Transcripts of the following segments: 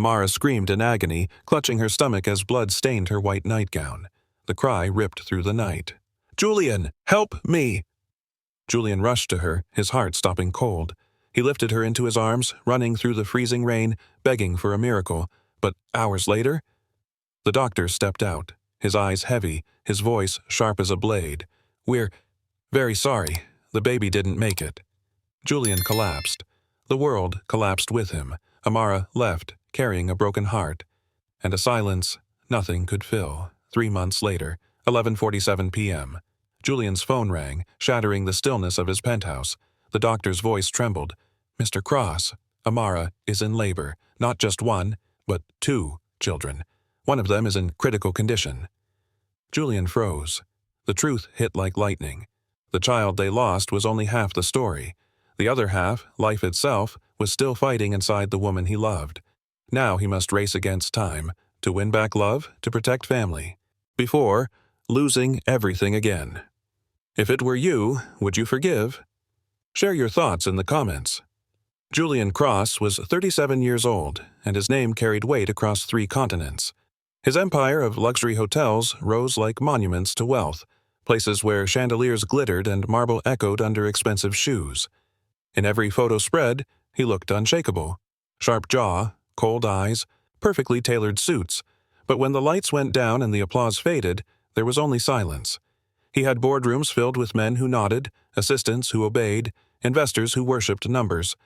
Amara screamed in agony, clutching her stomach as blood stained her white nightgown. The cry ripped through the night. "Julian, help me!" Julian rushed to her, his heart stopping cold. He lifted her into his arms, running through the freezing rain, begging for a miracle. But hours later, the doctor stepped out, his eyes heavy, his voice sharp as a blade. "We're very sorry. The baby didn't make it." Julian collapsed. The world collapsed with him. Amara left, carrying a broken heart. And a silence nothing could fill. 3 months later, 11:47 p.m. Julian's phone rang, shattering the stillness of his penthouse. The doctor's voice trembled. "Mr. Cross, Amara is in labor. Not just one, but 2 children. One of them is in critical condition." Julian froze. The truth hit like lightning. The child they lost was only half the story. The other half, life itself, was still fighting inside the woman he loved. Now he must race against time, to win back love, to protect family. Before losing everything again. If it were you, would you forgive? Share your thoughts in the comments. Julian Cross was 37 years old, and his name carried weight across 3 continents. His empire of luxury hotels rose like monuments to wealth, places where chandeliers glittered and marble echoed under expensive shoes. In every photo spread, he looked unshakable. Sharp jaw, cold eyes, perfectly tailored suits. But when the lights went down and the applause faded, there was only silence. He had boardrooms filled with men who nodded, assistants who obeyed, investors who worshipped numbers.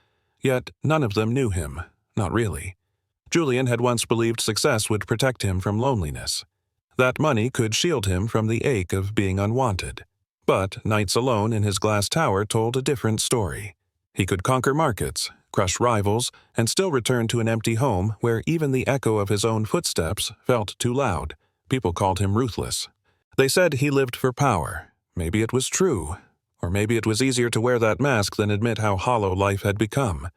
Yet none of them knew him, not really. Julian had once believed success would protect him from loneliness. That money could shield him from the ache of being unwanted. But nights alone in his glass tower told a different story. He could conquer markets, crush rivals, and still return to an empty home where even the echo of his own footsteps felt too loud. People called him ruthless. They said he lived for power. Maybe it was true. Or maybe it was easier to wear that mask than admit how hollow life had become.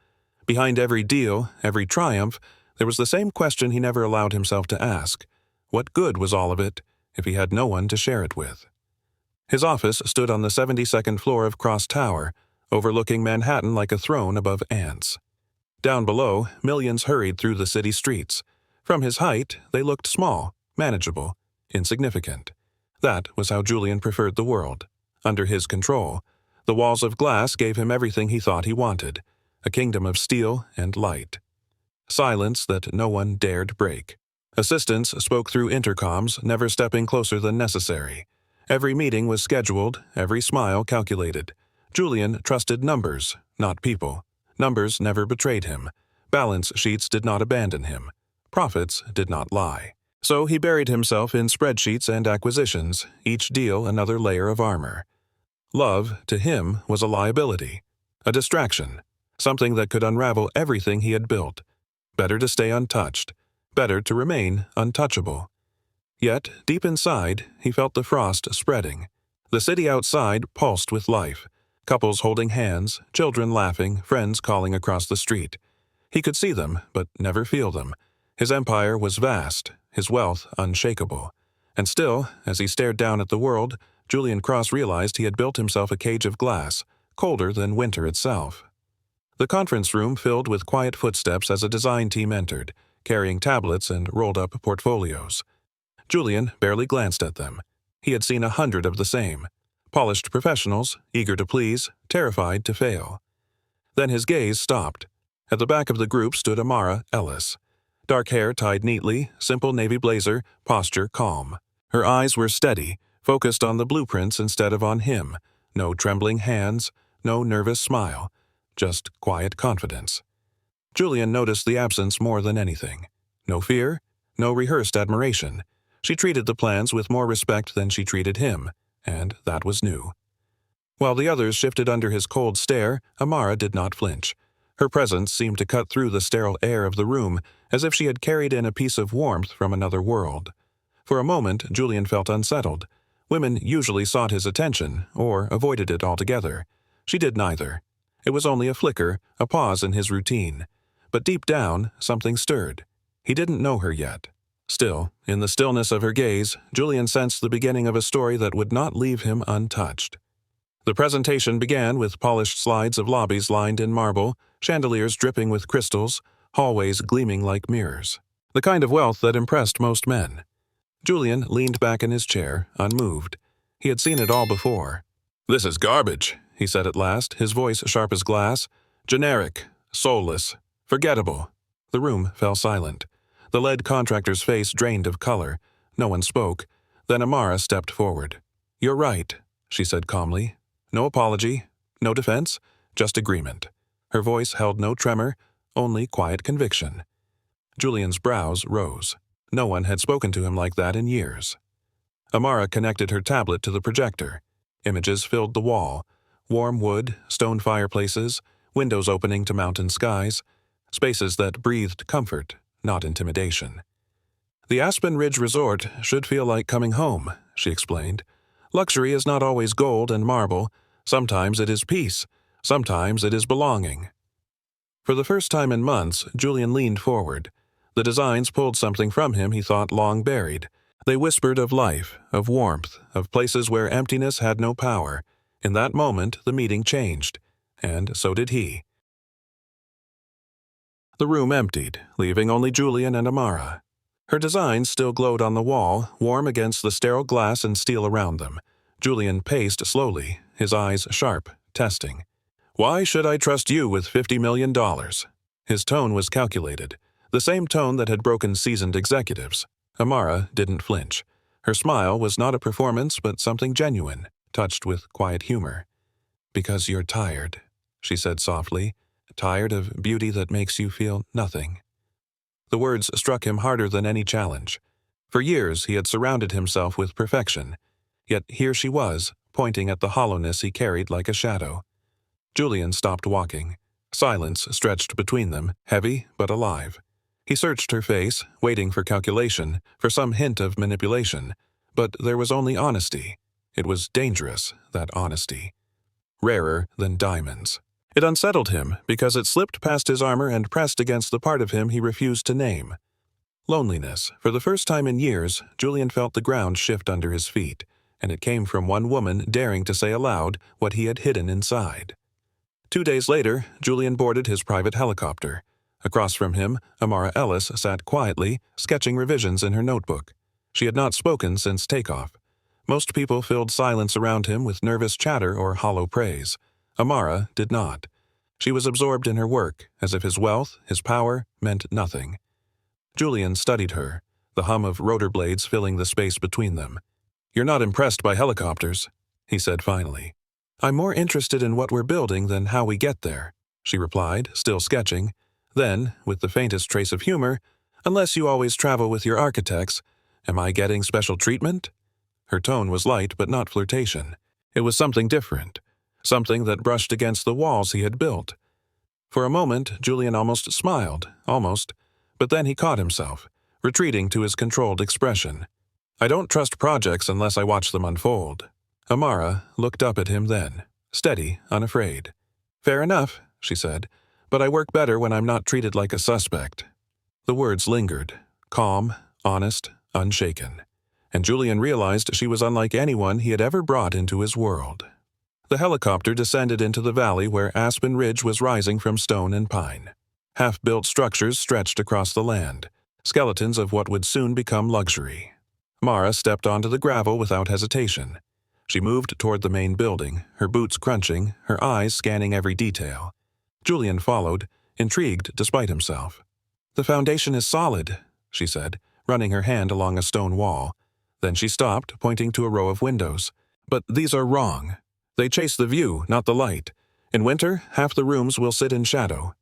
Behind every deal, every triumph, there was the same question he never allowed himself to ask. What good was all of it if he had no one to share it with? His office stood on the 72nd floor of Cross Tower, overlooking Manhattan like a throne above ants. Down below, millions hurried through the city streets. From his height, they looked small, manageable, insignificant. That was how Julian preferred the world. Under his control, the walls of glass gave him everything he thought he wanted, a kingdom of steel and light. Silence that no one dared break. Assistants spoke through intercoms, never stepping closer than necessary. Every meeting was scheduled, every smile calculated. Julian trusted numbers, not people. Numbers never betrayed him. Balance sheets did not abandon him. Profits did not lie. So he buried himself in spreadsheets and acquisitions, each deal another layer of armor. Love, to him, was a liability, a distraction, something that could unravel everything he had built. Better to stay untouched, better to remain untouchable. Yet, deep inside, he felt the frost spreading. The city outside pulsed with life. Couples holding hands, children laughing, friends calling across the street. He could see them, but never feel them. His empire was vast, his wealth unshakable. And still, as he stared down at the world, Julian Cross realized he had built himself a cage of glass, colder than winter itself. The conference room filled with quiet footsteps as a design team entered, carrying tablets and rolled-up portfolios. Julian barely glanced at them. He had seen 100 of the same. Polished professionals, eager to please, terrified to fail. Then his gaze stopped. At the back of the group stood Amara Ellis. Dark hair tied neatly, simple navy blazer, posture calm. Her eyes were steady, focused on the blueprints instead of on him. No trembling hands, no nervous smile, just quiet confidence. Julian noticed the absence more than anything. No fear, no rehearsed admiration. She treated the plans with more respect than she treated him, and that was new. While the others shifted under his cold stare, Amara did not flinch. Her presence seemed to cut through the sterile air of the room, as if she had carried in a piece of warmth from another world. For a moment, Julian felt unsettled. Women usually sought his attention, or avoided it altogether. She did neither. It was only a flicker, a pause in his routine. But deep down, something stirred. He didn't know her yet. Still, in the stillness of her gaze, Julian sensed the beginning of a story that would not leave him untouched. The presentation began with polished slides of lobbies lined in marble, chandeliers dripping with crystals, hallways gleaming like mirrors. The kind of wealth that impressed most men. Julian leaned back in his chair, unmoved. He had seen it all before. "This is garbage," he said at last, his voice sharp as glass. "Generic, soulless, forgettable." The room fell silent. The lead contractor's face drained of color. No one spoke. Then Amara stepped forward. "You're right," she said calmly. "No apology, no defense, just agreement." Her voice held no tremor, only quiet conviction. Julian's brows rose. No one had spoken to him like that in years. Amara connected her tablet to the projector. Images filled the wall. Warm wood, stone fireplaces, windows opening to mountain skies, spaces that breathed comfort, not intimidation. "The Aspen Ridge Resort should feel like coming home," she explained. "Luxury is not always gold and marble. Sometimes it is peace. Sometimes it is belonging." For the first time in months, Julian leaned forward. The designs pulled something from him he thought long buried. They whispered of life, of warmth, of places where emptiness had no power. In that moment, the meeting changed. And so did he. The room emptied, leaving only Julian and Amara. Her designs still glowed on the wall, warm against the sterile glass and steel around them. Julian paced slowly, his eyes sharp, testing. "Why should I trust you with $50 million?" His tone was calculated, the same tone that had broken seasoned executives. Amara didn't flinch. Her smile was not a performance but something genuine, touched with quiet humor. "Because you're tired," she said softly, "tired of beauty that makes you feel nothing." The words struck him harder than any challenge. For years he had surrounded himself with perfection, yet here she was, pointing at the hollowness he carried like a shadow. Julian stopped walking. Silence stretched between them, heavy but alive. He searched her face, waiting for calculation, for some hint of manipulation, but there was only honesty. It was dangerous, that honesty. Rarer than diamonds. It unsettled him because it slipped past his armor and pressed against the part of him he refused to name. Loneliness. For the first time in years, Julian felt the ground shift under his feet, and it came from one woman daring to say aloud what he had hidden inside. 2 days later, Julian boarded his private helicopter. Across from him, Amara Ellis sat quietly, sketching revisions in her notebook. She had not spoken since takeoff. Most people filled silence around him with nervous chatter or hollow praise. Amara did not. She was absorbed in her work, as if his wealth, his power, meant nothing. Julian studied her, the hum of rotor blades filling the space between them. "You're not impressed by helicopters," he said finally. "I'm more interested in what we're building than how we get there," she replied, still sketching. Then, with the faintest trace of humor, "Unless you always travel with your architects, am I getting special treatment?" Her tone was light but not flirtation. It was something different, something that brushed against the walls he had built. For a moment, Julian almost smiled, but then he caught himself, retreating to his controlled expression. "I don't trust projects unless I watch them unfold." Amara looked up at him then, steady, unafraid. "Fair enough," she said, "but I work better when I'm not treated like a suspect." The words lingered, calm, honest, unshaken. And Julian realized she was unlike anyone he had ever brought into his world. The helicopter descended into the valley where Aspen Ridge was rising from stone and pine. Half-built structures stretched across the land, skeletons of what would soon become luxury. Mara stepped onto the gravel without hesitation. She moved toward the main building, her boots crunching, her eyes scanning every detail. Julian followed, intrigued despite himself. "The foundation is solid," she said, running her hand along a stone wall. Then she stopped, pointing to a row of windows. "But these are wrong. They chase the view, not the light. In winter, half the rooms will sit in shadow."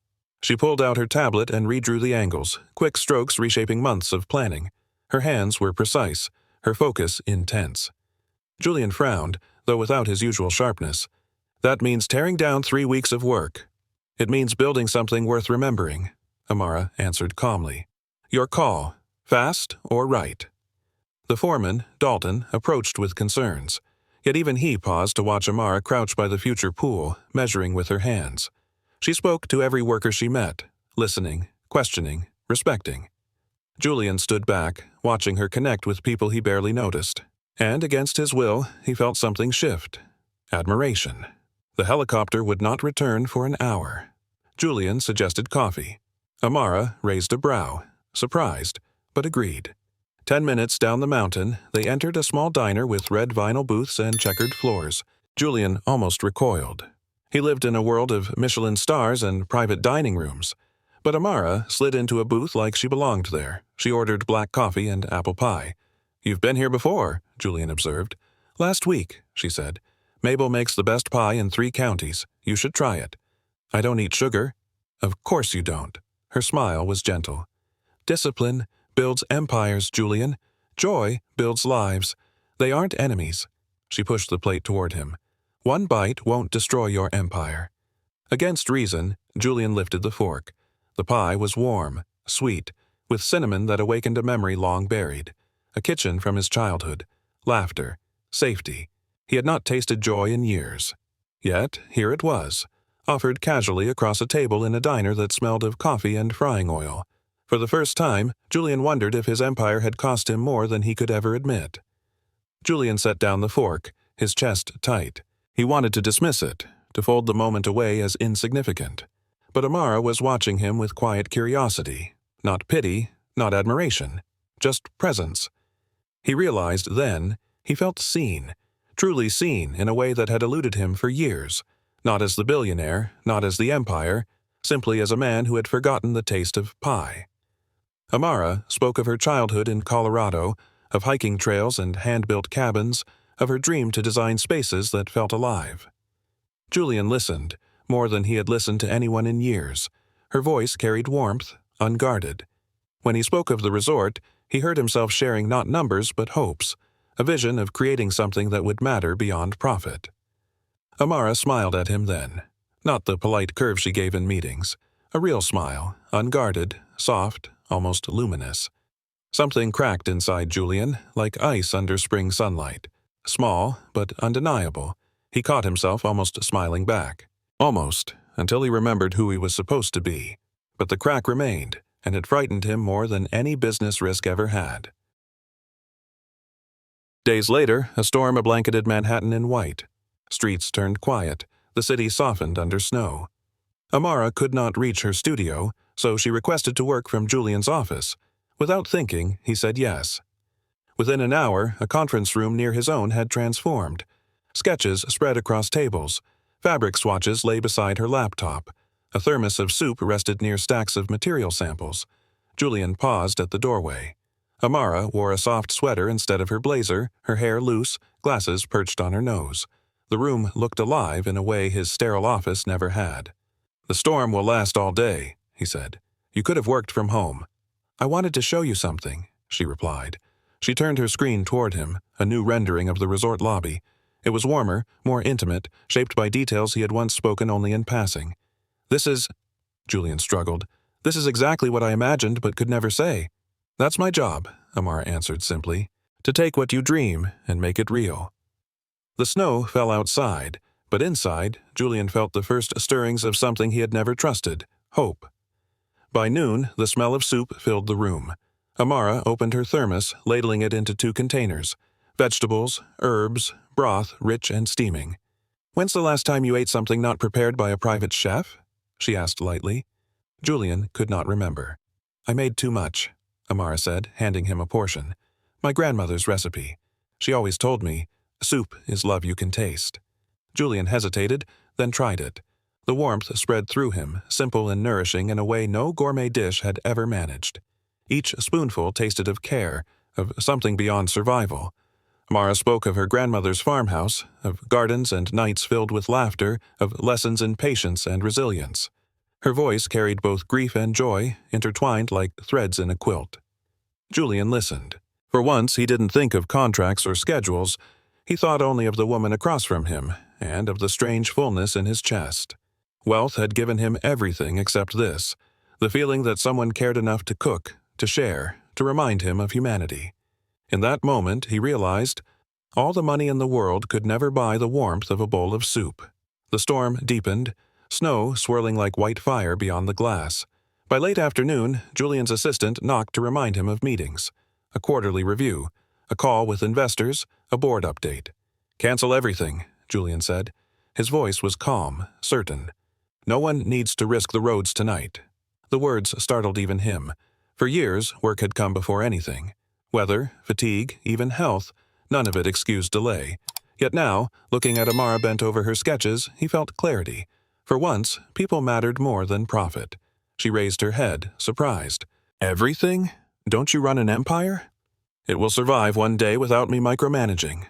She pulled out her tablet and redrew the angles, quick strokes reshaping months of planning. Her hands were precise, her focus intense. Julian frowned, though without his usual sharpness. "That means tearing down 3 weeks of work." "It means building something worth remembering," Amara answered calmly. "Your call, fast or right?" The foreman, Dalton, approached with concerns. Yet even he paused to watch Amara crouch by the future pool, measuring with her hands. She spoke to every worker she met, listening, questioning, respecting. Julian stood back, watching her connect with people he barely noticed. And against his will, he felt something shift. Admiration. The helicopter would not return for an hour. Julian suggested coffee. Amara raised a brow, surprised, but agreed. 10 minutes down the mountain, they entered a small diner with red vinyl booths and checkered floors. Julian almost recoiled. He lived in a world of Michelin stars and private dining rooms. But Amara slid into a booth like she belonged there. She ordered black coffee and apple pie. "You've been here before," Julian observed. "Last week," she said. "Mabel makes the best pie in 3 counties. You should try it." "I don't eat sugar." "Of course you don't." Her smile was gentle. "Discipline builds empires, Julian. Joy builds lives. They aren't enemies." She pushed the plate toward him. "One bite won't destroy your empire." Against reason, Julian lifted the fork. The pie was warm, sweet, with cinnamon that awakened a memory long buried. A kitchen from his childhood. Laughter. Safety. He had not tasted joy in years. Yet, here it was, offered casually across a table in a diner that smelled of coffee and frying oil. For the first time, Julian wondered if his empire had cost him more than he could ever admit. Julian set down the fork, his chest tight. He wanted to dismiss it, to fold the moment away as insignificant. But Amara was watching him with quiet curiosity. Not pity, not admiration. Just presence. He realized then he felt seen, truly seen in a way that had eluded him for years. Not as the billionaire, not as the empire, simply as a man who had forgotten the taste of pie. Amara spoke of her childhood in Colorado, of hiking trails and hand-built cabins, of her dream to design spaces that felt alive. Julian listened, more than he had listened to anyone in years. Her voice carried warmth, unguarded. When he spoke of the resort, he heard himself sharing not numbers but hopes, a vision of creating something that would matter beyond profit. Amara smiled at him then, not the polite curve she gave in meetings, a real smile, unguarded, soft, almost luminous. Something cracked inside Julian, like ice under spring sunlight. Small, but undeniable. He caught himself almost smiling back. Almost, until he remembered who he was supposed to be. But the crack remained, and it frightened him more than any business risk ever had. Days later, a storm blanketed Manhattan in white. Streets turned quiet. The city softened under snow. Amara could not reach her studio, so she requested to work from Julian's office. Without thinking, he said yes. Within an hour, a conference room near his own had transformed. Sketches spread across tables. Fabric swatches lay beside her laptop. A thermos of soup rested near stacks of material samples. Julian paused at the doorway. Amara wore a soft sweater instead of her blazer, her hair loose, glasses perched on her nose. The room looked alive in a way his sterile office never had. "The storm will last all day," he said. "You could have worked from home." "I wanted to show you something," she replied. She turned her screen toward him, a new rendering of the resort lobby. It was warmer, more intimate, shaped by details he had once spoken only in passing. "This is—" Julian struggled. "This is exactly what I imagined but could never say." "That's my job," Amara answered simply. "To take what you dream and make it real." The snow fell outside, but inside, Julian felt the first stirrings of something he had never trusted, hope. By noon, the smell of soup filled the room. Amara opened her thermos, ladling it into 2 containers. Vegetables, herbs, broth rich and steaming. "When's the last time you ate something not prepared by a private chef?" she asked lightly. Julian could not remember. "I made too much," Amara said, handing him a portion. "My grandmother's recipe. She always told me, soup is love you can taste." Julian hesitated, then tried it. The warmth spread through him, simple and nourishing in a way no gourmet dish had ever managed. Each spoonful tasted of care, of something beyond survival. Amara spoke of her grandmother's farmhouse, of gardens and nights filled with laughter, of lessons in patience and resilience. Her voice carried both grief and joy, intertwined like threads in a quilt. Julian listened. For once, he didn't think of contracts or schedules. He thought only of the woman across from him, and of the strange fullness in his chest. Wealth had given him everything except this, the feeling that someone cared enough to cook, to share, to remind him of humanity. In that moment, he realized, all the money in the world could never buy the warmth of a bowl of soup. The storm deepened, snow swirling like white fire beyond the glass. By late afternoon, Julian's assistant knocked to remind him of meetings. A quarterly review, a call with investors, a board update. "Cancel everything," Julian said. His voice was calm, certain. "No one needs to risk the roads tonight." The words startled even him. For years, work had come before anything. Weather, fatigue, even health, none of it excused delay. Yet now, looking at Amara bent over her sketches, he felt clarity. For once, people mattered more than profit. She raised her head, surprised. Everything? Don't you run an empire? It will survive one day without me micromanaging.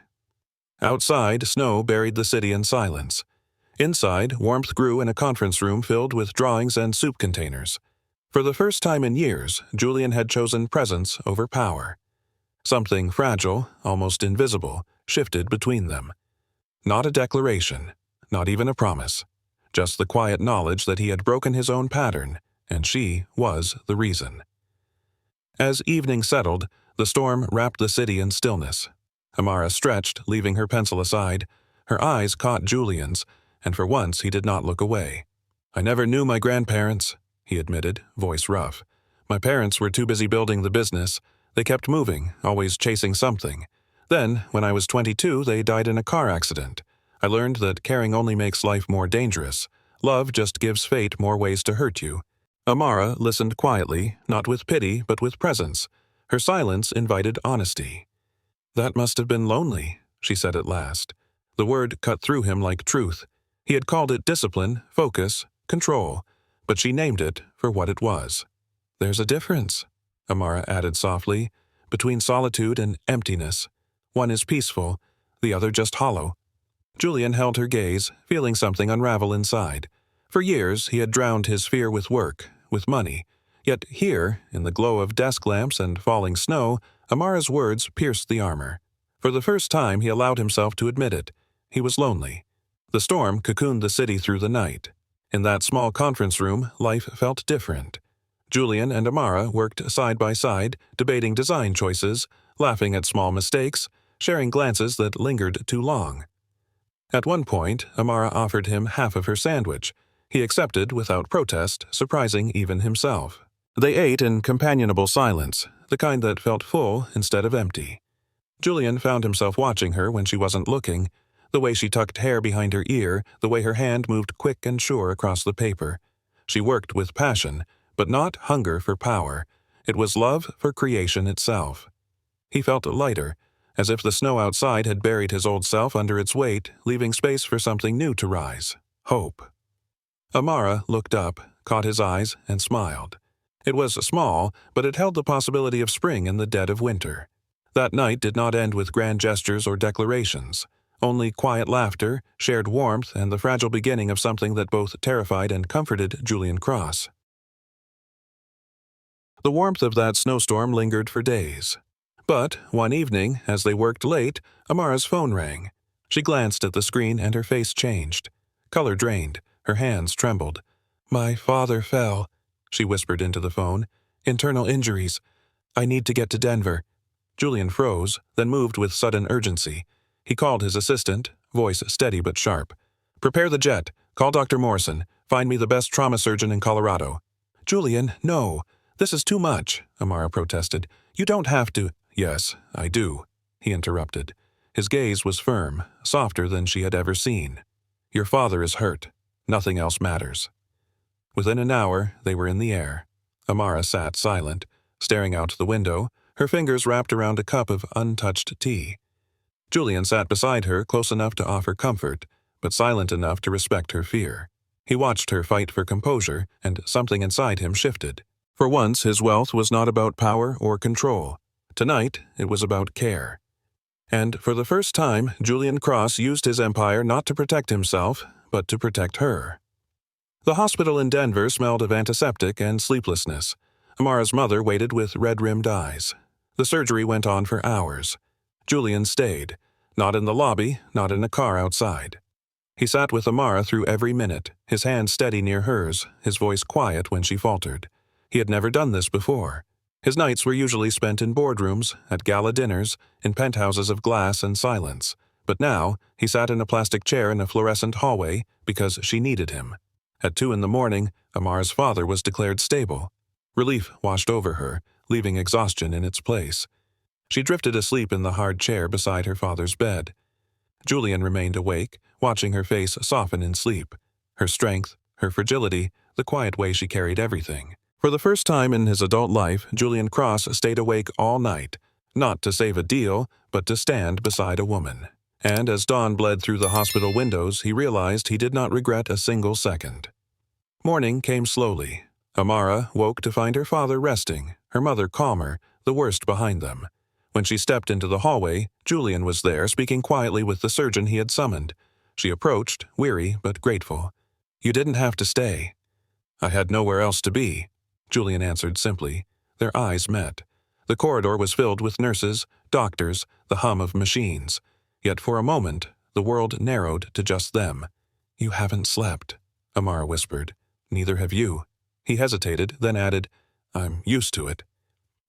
Outside, snow buried the city in silence. Inside, warmth grew in a conference room filled with drawings and soup containers. For the first time in years, Julian had chosen presence over power. Something fragile, almost invisible, shifted between them. Not a declaration, not even a promise. Just the quiet knowledge that he had broken his own pattern, and she was the reason. As evening settled, the storm wrapped the city in stillness. Amara stretched, leaving her pencil aside. Her eyes caught Julian's, and for once he did not look away. "I never knew my grandparents," he admitted, voice rough. "My parents were too busy building the business. They kept moving, always chasing something. Then, when I was 22, they died in a car accident. I learned that caring only makes life more dangerous. Love just gives fate more ways to hurt you." Amara listened quietly, not with pity, but with presence. Her silence invited honesty. "That must have been lonely," she said at last. The word cut through him like truth. He had called it discipline, focus, control, but she named it for what it was. "There's a difference," Amara added softly, "between solitude and emptiness. One is peaceful, the other just hollow." Julian held her gaze, feeling something unravel inside. For years he had drowned his fear with work, with money. Yet here, in the glow of desk lamps and falling snow, Amara's words pierced the armor. For the first time he allowed himself to admit it. He was lonely. The storm cocooned the city through the night. In that small conference room, life felt different. Julian and Amara worked side by side, debating design choices, laughing at small mistakes, sharing glances that lingered too long. At one point, Amara offered him half of her sandwich. He accepted without protest, surprising even himself. They ate in companionable silence, the kind that felt full instead of empty. Julian found himself watching her when she wasn't looking, the way she tucked hair behind her ear, the way her hand moved quick and sure across the paper. She worked with passion, but not hunger for power. It was love for creation itself. He felt lighter, as if the snow outside had buried his old self under its weight, leaving space for something new to rise. Hope. Amara looked up, caught his eyes, and smiled. It was small, but it held the possibility of spring in the dead of winter. That night did not end with grand gestures or declarations. Only quiet laughter, shared warmth, and the fragile beginning of something that both terrified and comforted Julian Cross. The warmth of that snowstorm lingered for days. But one evening, as they worked late, Amara's phone rang. She glanced at the screen and her face changed. Color drained. Her hands trembled. "My father fell," she whispered into the phone. "Internal injuries. I need to get to Denver." Julian froze, then moved with sudden urgency. He called his assistant, voice steady but sharp. "Prepare the jet. Call Dr. Morrison. Find me the best trauma surgeon in Colorado." "Julian, no. This is too much," Amara protested. "You don't have to—" "Yes, I do," he interrupted. His gaze was firm, softer than she had ever seen. "Your father is hurt. Nothing else matters." Within an hour, they were in the air. Amara sat silent, staring out the window, her fingers wrapped around a cup of untouched tea. Julian sat beside her, close enough to offer comfort, but silent enough to respect her fear. He watched her fight for composure, and something inside him shifted. For once, his wealth was not about power or control. Tonight, it was about care. And for the first time, Julian Cross used his empire not to protect himself, but to protect her. The hospital in Denver smelled of antiseptic and sleeplessness. Amara's mother waited with red-rimmed eyes. The surgery went on for hours. Julian stayed, not in the lobby, not in a car outside. He sat with Amara through every minute, his hand steady near hers, his voice quiet when she faltered. He had never done this before. His nights were usually spent in boardrooms, at gala dinners, in penthouses of glass and silence. But now, he sat in a plastic chair in a fluorescent hallway because she needed him. At 2 a.m, Amara's father was declared stable. Relief washed over her, leaving exhaustion in its place. She drifted asleep in the hard chair beside her father's bed. Julian remained awake, watching her face soften in sleep. Her strength, her fragility, the quiet way she carried everything. For the first time in his adult life, Julian Cross stayed awake all night, not to save a deal, but to stand beside a woman. And as dawn bled through the hospital windows, he realized he did not regret a single second. Morning came slowly. Amara woke to find her father resting, her mother calmer, the worst behind them. When she stepped into the hallway, Julian was there, speaking quietly with the surgeon he had summoned. She approached, weary but grateful. "You didn't have to stay." "I had nowhere else to be," Julian answered simply. Their eyes met. The corridor was filled with nurses, doctors, the hum of machines. Yet for a moment, the world narrowed to just them. "You haven't slept," Amara whispered. "Neither have you." He hesitated, then added, "I'm used to it."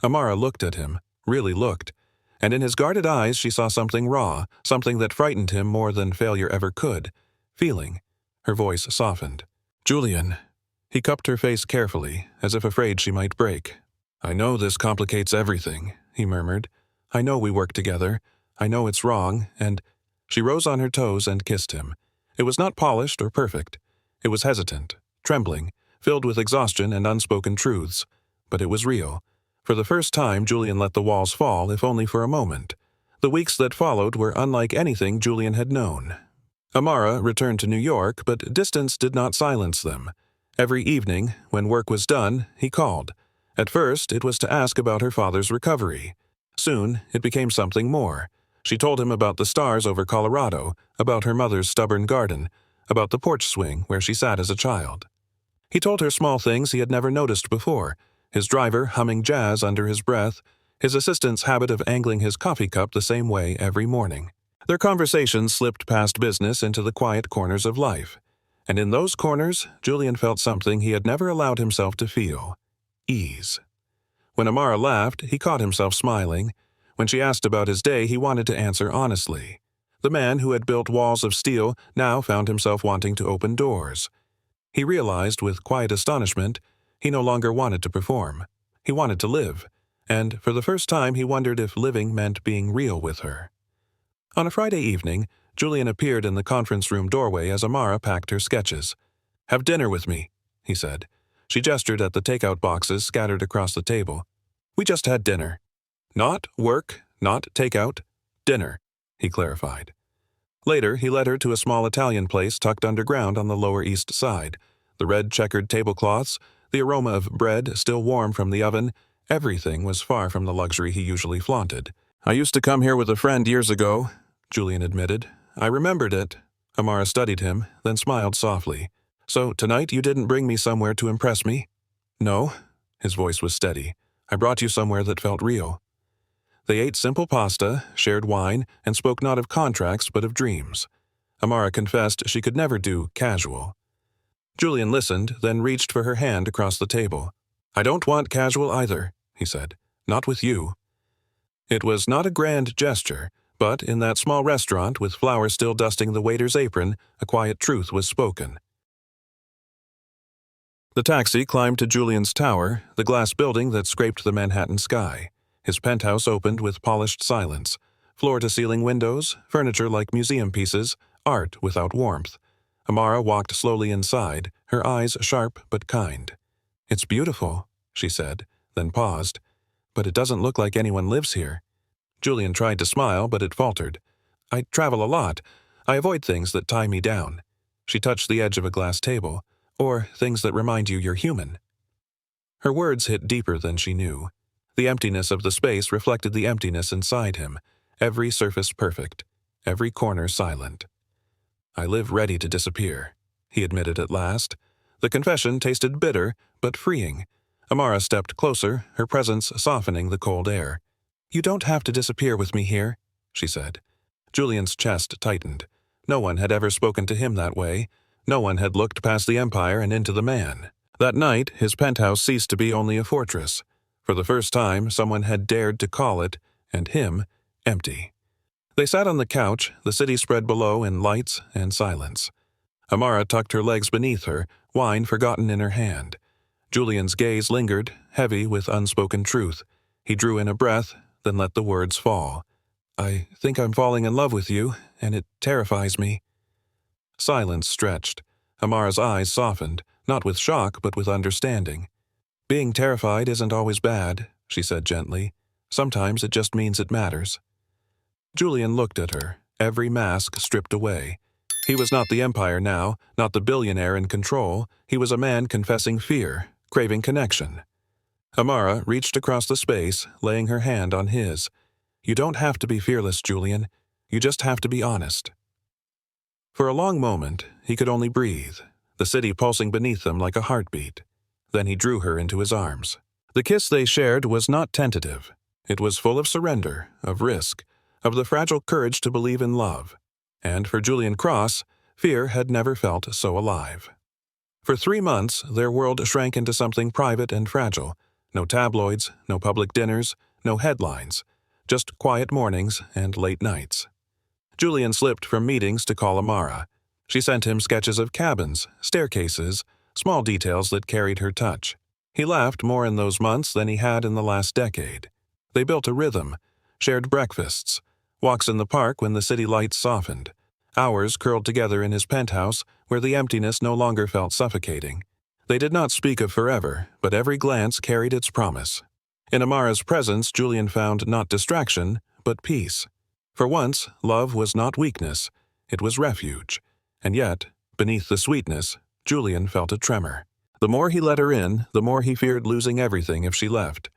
Amara looked at him, really looked, and in his guarded eyes she saw something raw, something that frightened him more than failure ever could. Feeling. Her voice softened. "Julian." He cupped her face carefully, as if afraid she might break. "I know this complicates everything," he murmured. "I know we work together. I know it's wrong, and—" She rose on her toes and kissed him. It was not polished or perfect. It was hesitant, trembling, filled with exhaustion and unspoken truths. But it was real. For the first time, Julian let the walls fall, if only for a moment. The weeks that followed were unlike anything Julian had known. Amara returned to New York, but distance did not silence them. Every evening, when work was done, he called. At first, it was to ask about her father's recovery. Soon, it became something more. She told him about the stars over Colorado, about her mother's stubborn garden, about the porch swing where she sat as a child. He told her small things he had never noticed before, his driver humming jazz under his breath, his assistant's habit of angling his coffee cup the same way every morning. Their conversations slipped past business into the quiet corners of life. And in those corners, Julian felt something he had never allowed himself to feel: ease. When Amara laughed, he caught himself smiling. When she asked about his day, he wanted to answer honestly. The man who had built walls of steel now found himself wanting to open doors. He realized with quiet astonishment he no longer wanted to perform. He wanted to live, and for the first time he wondered if living meant being real with her. On a Friday evening, Julian appeared in the conference room doorway as Amara packed her sketches. "Have dinner with me," he said. She gestured at the takeout boxes scattered across the table. "We just had dinner." "Not work, not takeout. Dinner," he clarified. Later, he led her to a small Italian place tucked underground on the Lower East Side. The red checkered tablecloths, the aroma of bread still warm from the oven, everything was far from the luxury he usually flaunted. "I used to come here with a friend years ago," Julian admitted. "I remembered it." Amara studied him, then smiled softly. "So tonight you didn't bring me somewhere to impress me?" "No." His voice was steady. "I brought you somewhere that felt real." They ate simple pasta, shared wine, and spoke not of contracts but of dreams. Amara confessed she could never do casual. Julian listened, then reached for her hand across the table. "I don't want casual either," he said. "Not with you." It was not a grand gesture, but in that small restaurant, with flowers still dusting the waiter's apron, a quiet truth was spoken. The taxi climbed to Julian's tower, the glass building that scraped the Manhattan sky. His penthouse opened with polished silence. Floor-to-ceiling windows, furniture like museum pieces, art without warmth. Amara walked slowly inside, her eyes sharp but kind. "It's beautiful," she said, then paused. "But it doesn't look like anyone lives here." Julian tried to smile, but it faltered. "I travel a lot. I avoid things that tie me down." She touched the edge of a glass table. "Or things that remind you you're human." Her words hit deeper than she knew. The emptiness of the space reflected the emptiness inside him, every surface perfect, every corner silent. "I live ready to disappear," he admitted at last. The confession tasted bitter, but freeing. Amara stepped closer, her presence softening the cold air. "You don't have to disappear with me here," she said. Julian's chest tightened. No one had ever spoken to him that way. No one had looked past the empire and into the man. That night, his penthouse ceased to be only a fortress. For the first time, someone had dared to call it, and him, empty. They sat on the couch, the city spread below in lights and silence. Amara tucked her legs beneath her, wine forgotten in her hand. Julian's gaze lingered, heavy with unspoken truth. He drew in a breath, then let the words fall. "I think I'm falling in love with you, and it terrifies me." Silence stretched. Amara's eyes softened, not with shock but with understanding. Being terrified isn't always bad, she said gently. Sometimes it just means it matters. Julian looked at her, every mask stripped away. He was not the Empire now, not the billionaire in control. He was a man confessing fear, craving connection. Amara reached across the space, laying her hand on his. You don't have to be fearless, Julian. You just have to be honest. For a long moment, he could only breathe, the city pulsing beneath them like a heartbeat. Then he drew her into his arms. The kiss they shared was not tentative. It was full of surrender, of risk, of the fragile courage to believe in love. And for Julian Cross, fear had never felt so alive. For 3 months, their world shrank into something private and fragile. No tabloids, no public dinners, no headlines. Just quiet mornings and late nights. Julian slipped from meetings to call Amara. She sent him sketches of cabins, staircases, small details that carried her touch. He laughed more in those months than he had in the last decade. They built a rhythm, shared breakfasts, walks in the park when the city lights softened, hours curled together in his penthouse where the emptiness no longer felt suffocating. They did not speak of forever, but every glance carried its promise. In Amara's presence, Julian found not distraction, but peace. For once, love was not weakness, it was refuge. And yet, beneath the sweetness, Julian felt a tremor. The more he let her in, the more he feared losing everything if she left.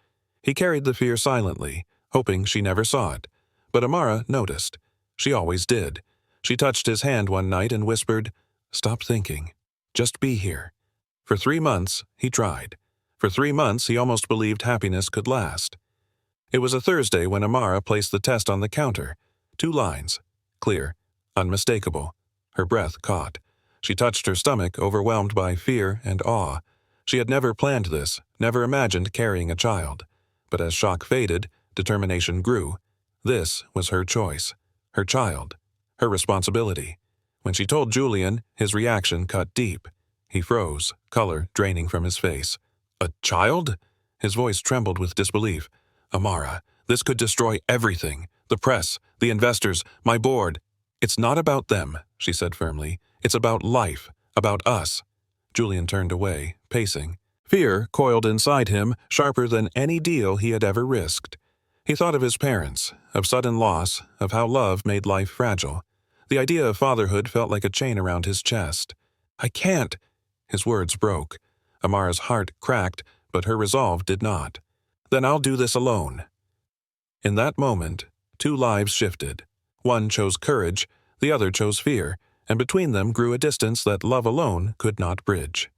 He carried the fear silently, hoping she never saw it. But Amara noticed. She always did. She touched his hand one night and whispered, "Stop thinking. Just be here." For 3 months, he tried. For 3 months, he almost believed happiness could last. It was a Thursday when Amara placed the test on the counter. 2 lines. Clear. Unmistakable. Her breath caught. She touched her stomach, overwhelmed by fear and awe. She had never planned this, never imagined carrying a child. But as shock faded, determination grew. This was her choice. Her child. Her responsibility. When she told Julian, his reaction cut deep. He froze, color draining from his face. "A child?" His voice trembled with disbelief. "Amara, this could destroy everything. The press, the investors, my board." "It's not about them," she said firmly. "It's about life, about us." Julian turned away, pacing. Fear coiled inside him, sharper than any deal he had ever risked. He thought of his parents, of sudden loss, of how love made life fragile. The idea of fatherhood felt like a chain around his chest. "I can't." His words broke. Amara's heart cracked, but her resolve did not. "Then I'll do this alone." In that moment, 2 lives shifted. One chose courage, the other chose fear, and between them grew a distance that love alone could not bridge.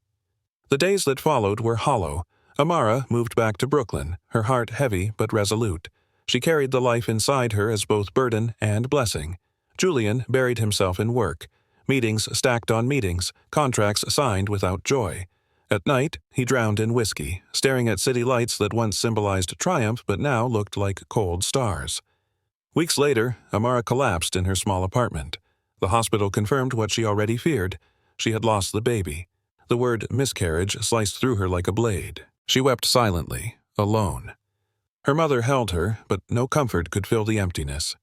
The days that followed were hollow. Amara moved back to Brooklyn, her heart heavy but resolute. She carried the life inside her as both burden and blessing. Julian buried himself in work. Meetings stacked on meetings, contracts signed without joy. At night, he drowned in whiskey, staring at city lights that once symbolized triumph but now looked like cold stars. Weeks later, Amara collapsed in her small apartment. The hospital confirmed what she already feared. She had lost the baby. The word miscarriage sliced through her like a blade. She wept silently, alone. Her mother held her, but no comfort could fill the emptiness.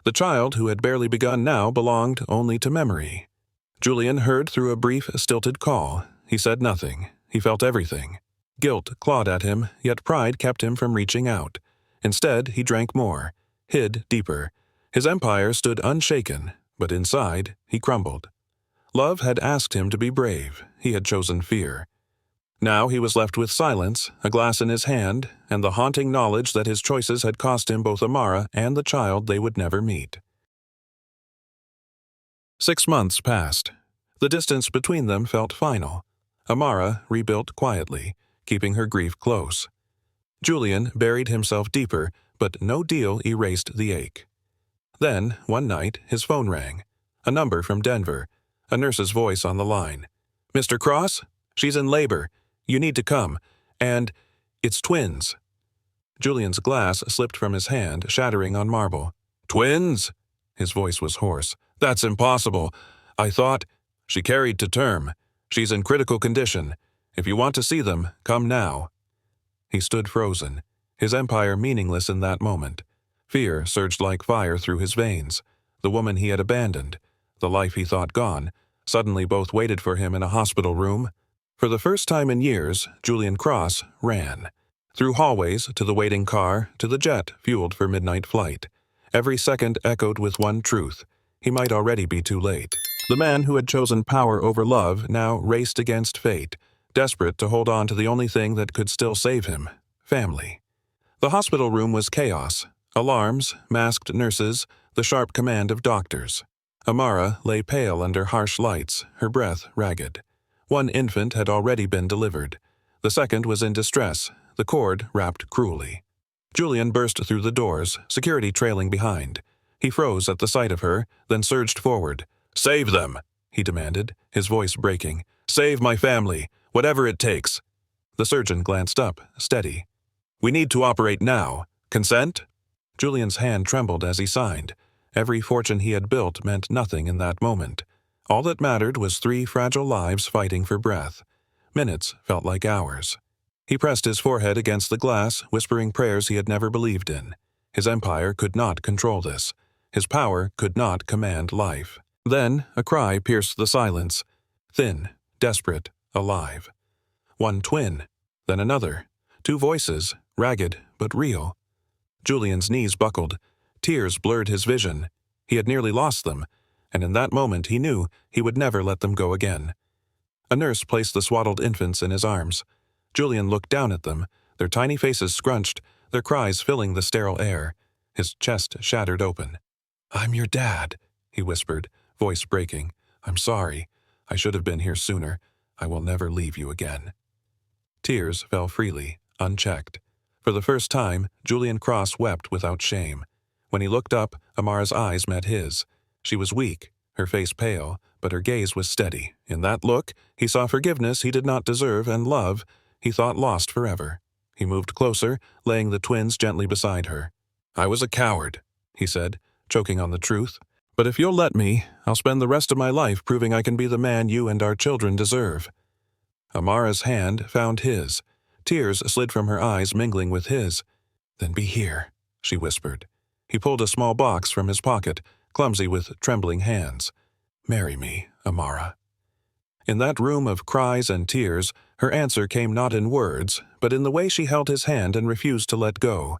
The child, who had barely begun now, belonged only to memory. Julian heard through a brief, stilted call. He said nothing. He felt everything. Guilt clawed at him, yet pride kept him from reaching out. Instead, he drank more, hid deeper. His empire stood unshaken, but inside, he crumbled. Love had asked him to be brave. He had chosen fear. Now he was left with silence, a glass in his hand, and the haunting knowledge that his choices had cost him both Amara and the child they would never meet. 6 months passed. The distance between them felt final. Amara rebuilt quietly, keeping her grief close. Julian buried himself deeper, but no deal erased the ache. Then, one night, his phone rang. A number from Denver. A nurse's voice on the line. "Mr. Cross? She's in labor. You need to come. And it's twins." Julian's glass slipped from his hand, shattering on marble. "Twins?" His voice was hoarse. "That's impossible. I thought—" "She carried to term. She's in critical condition. If you want to see them, come now." He stood frozen, his empire meaningless in that moment. Fear surged like fire through his veins. The woman he had abandoned, the life he thought gone, suddenly both waited for him in a hospital room. For the first time in years, Julian Cross ran. Through hallways, to the waiting car, to the jet fueled for midnight flight. Every second echoed with one truth: he might already be too late. The man who had chosen power over love now raced against fate, desperate to hold on to the only thing that could still save him: family. The hospital room was chaos. Alarms, masked nurses, the sharp command of doctors. Amara lay pale under harsh lights, her breath ragged. One infant had already been delivered. The second was in distress, the cord wrapped cruelly. Julian burst through the doors, security trailing behind. He froze at the sight of her, then surged forward. "Save them!" he demanded, his voice breaking. "Save my family, whatever it takes." The surgeon glanced up, steady. "We need to operate now. Consent?" Julian's hand trembled as he signed. Every fortune he had built meant nothing in that moment. All that mattered was 3 fragile lives fighting for breath. Minutes felt like hours. He pressed his forehead against the glass, whispering prayers he had never believed in. His empire could not control this. His power could not command life. Then a cry pierced the silence. Thin, desperate, alive. One twin, then another. 2 voices, ragged but real. Julian's knees buckled. Tears blurred his vision. He had nearly lost them, and in that moment he knew he would never let them go again. A nurse placed the swaddled infants in his arms. Julian looked down at them, their tiny faces scrunched, their cries filling the sterile air. His chest shattered open. "I'm your dad," he whispered, voice breaking. "I'm sorry. I should have been here sooner. I will never leave you again." Tears fell freely, unchecked. For the first time, Julian Cross wept without shame. When he looked up, Amara's eyes met his. She was weak, her face pale, but her gaze was steady. In that look, he saw forgiveness he did not deserve and love he thought lost forever. He moved closer, laying the twins gently beside her. "I was a coward," he said, choking on the truth. "But if you'll let me, I'll spend the rest of my life proving I can be the man you and our children deserve." Amara's hand found his. Tears slid from her eyes, mingling with his. "Then be here," she whispered. He pulled a small box from his pocket, clumsy with trembling hands. "Marry me, Amara." In that room of cries and tears, her answer came not in words, but in the way she held his hand and refused to let go.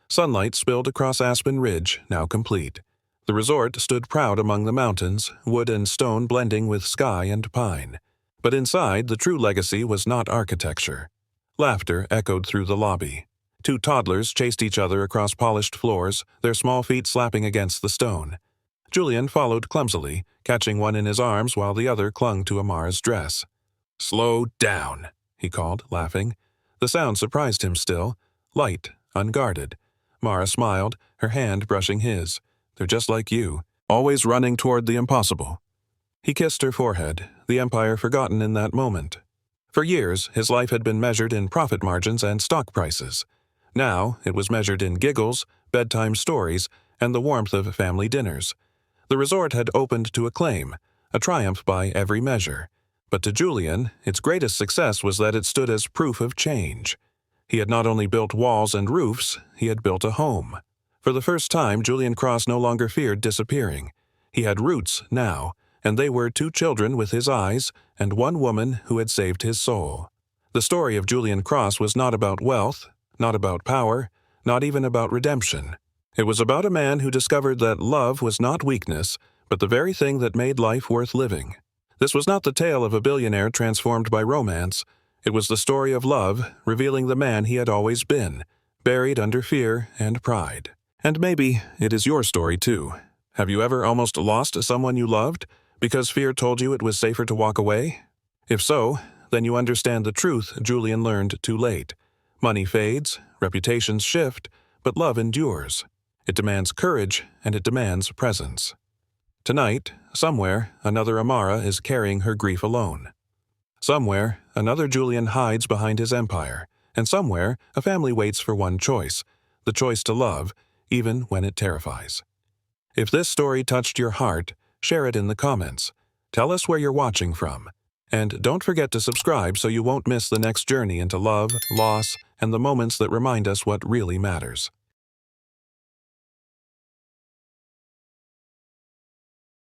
Sunlight spilled across Aspen Ridge, now complete. The resort stood proud among the mountains, wood and stone blending with sky and pine. But inside, the true legacy was not architecture. Laughter echoed through the lobby. 2 toddlers chased each other across polished floors, their small feet slapping against the stone. Julian followed clumsily, catching one in his arms while the other clung to Amara's dress. "Slow down," he called, laughing. The sound surprised him still. Light, unguarded. Mara smiled, her hand brushing his. "They're just like you, always running toward the impossible." He kissed her forehead, the empire forgotten in that moment. For years, his life had been measured in profit margins and stock prices. Now, it was measured in giggles, bedtime stories, and the warmth of family dinners. The resort had opened to acclaim, a triumph by every measure. But to Julian, its greatest success was that it stood as proof of change. He had not only built walls and roofs, he had built a home. For the first time, Julian Cross no longer feared disappearing. He had roots now, and they were 2 children with his eyes and 1 woman who had saved his soul. The story of Julian Cross was not about wealth, not about power, not even about redemption. It was about a man who discovered that love was not weakness, but the very thing that made life worth living. This was not the tale of a billionaire transformed by romance. It was the story of love, revealing the man he had always been, buried under fear and pride. And maybe it is your story too. Have you ever almost lost someone you loved because fear told you it was safer to walk away? If so, then you understand the truth Julian learned too late. Money fades, reputations shift, but love endures. It demands courage, and it demands presence. Tonight, somewhere, another Amara is carrying her grief alone. Somewhere, another Julian hides behind his empire, and somewhere, a family waits for one choice, the choice to love, even when it terrifies. If this story touched your heart, share it in the comments. Tell us where you're watching from. And don't forget to subscribe so you won't miss the next journey into love, loss, and the moments that remind us what really matters.